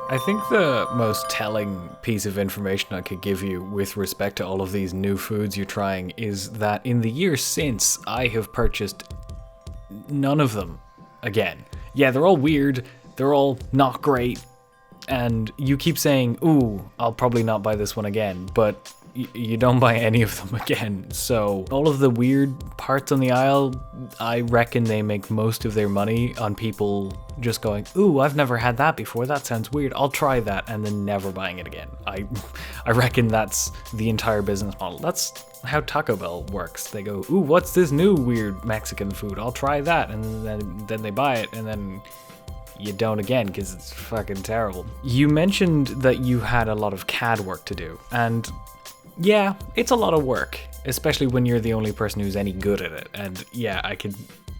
I think the most telling piece of information I could give you with respect to all of these new foods you're trying is that in the years since, I have purchased none of them again. Yeah, they're all weird, they're all not great, and you keep saying, ooh, I'll probably not buy this one again, but you don't buy any of them again. So all of the weird parts on the aisle, I reckon they make most of their money on people just going, ooh, I've never had that before, that sounds weird, I'll try that, and then never buying it again. I reckon that's the entire business model. That's how Taco Bell works. They go, ooh, what's this new weird Mexican food, I'll try that, and then they buy it, and then you don't again because it's fucking terrible. You mentioned that you had a lot of CAD work to do, and yeah, it's a lot of work, especially when you're the only person who's any good at it. And yeah,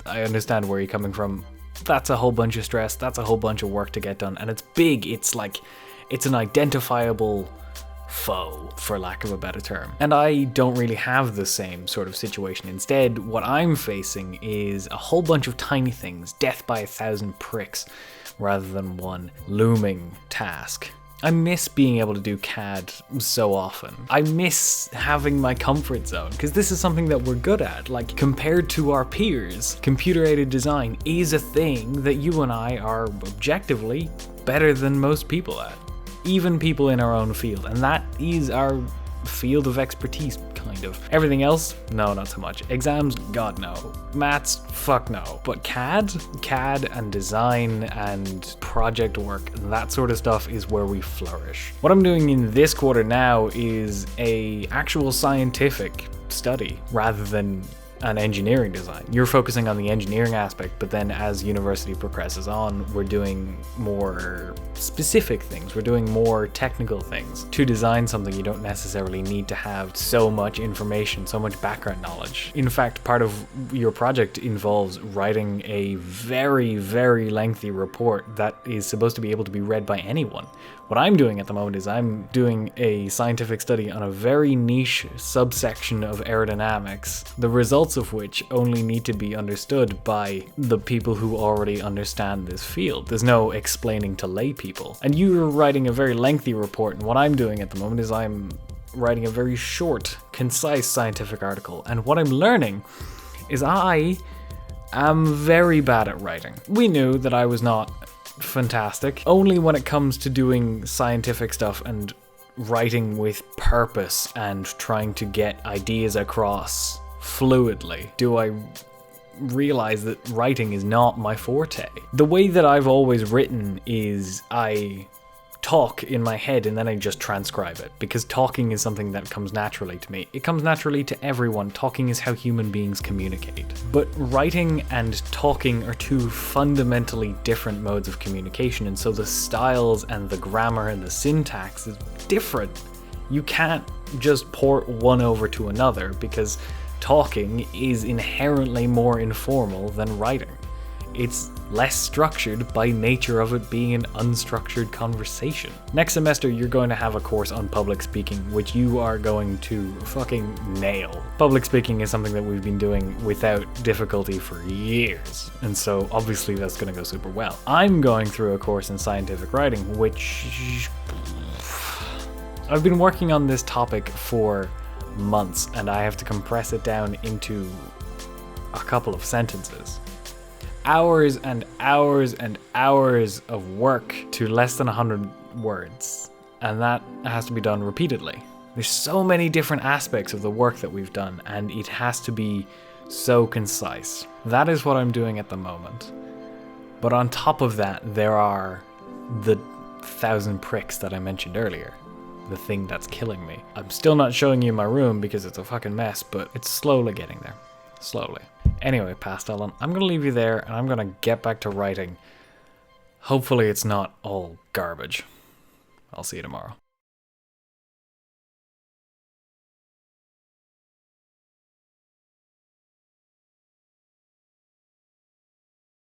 I understand where you're coming from. That's a whole bunch of stress, that's a whole bunch of work to get done, and it's big. It's like, it's an identifiable foe, for lack of a better term. And I don't really have the same sort of situation. Instead, what I'm facing is a whole bunch of tiny things, death by 1,000 pricks, rather than one looming task. I miss being able to do CAD so often. I miss having my comfort zone, because this is something that we're good at. Like, compared to our peers, computer-aided design is a thing that you and I are objectively better than most people at. Even people in our own field, and that is our field of expertise, kind of. Everything else, no, not so much. Exams, god no. Maths, fuck no. But CAD and design and project work, that sort of stuff is where we flourish. What I'm doing in this quarter now is a actual scientific study rather than an engineering design. You're focusing on the engineering aspect, but then as university progresses on, we're doing more specific things. We're doing more technical things. To design something, you don't necessarily need to have so much information, so much background knowledge. In fact, part of your project involves writing a very, very lengthy report that is supposed to be able to be read by anyone. What I'm doing at the moment is I'm doing a scientific study on a very niche subsection of aerodynamics, the results of which only need to be understood by the people who already understand this field. There's no explaining to lay people. And you're writing a very lengthy report, and what I'm doing at the moment is I'm writing a very short, concise scientific article. And what I'm learning is I am very bad at writing. We knew that I was not fantastic. Only when it comes to doing scientific stuff and writing with purpose and trying to get ideas across fluidly do I realize that writing is not my forte. The way that I've always written is I talk in my head and then I just transcribe it, because talking is something that comes naturally to me. It comes naturally to everyone. Talking is how human beings communicate. But writing and talking are two fundamentally different modes of communication, and so the styles and the grammar and the syntax is different. You can't just port one over to another, because talking is inherently more informal than writing. It's less structured by nature of it being an unstructured conversation. Next semester, you're going to have a course on public speaking, which you are going to fucking nail. Public speaking is something that we've been doing without difficulty for years, and so obviously that's going to go super well. I'm going through a course in scientific writing, which I've been working on this topic for months, and I have to compress it down into a couple of sentences. Hours and hours and hours of work to less than 100 words, and that has to be done repeatedly. There's so many different aspects of the work that we've done, and it has to be so concise. That is what I'm doing at the moment. But on top of that, there are the 1,000 pricks that I mentioned earlier. The thing that's killing me. I'm still not showing you my room because it's a fucking mess, but it's slowly getting there. Slowly. Anyway, Pastel, I'm going to leave you there, and I'm going to get back to writing. Hopefully it's not all garbage. I'll see you tomorrow.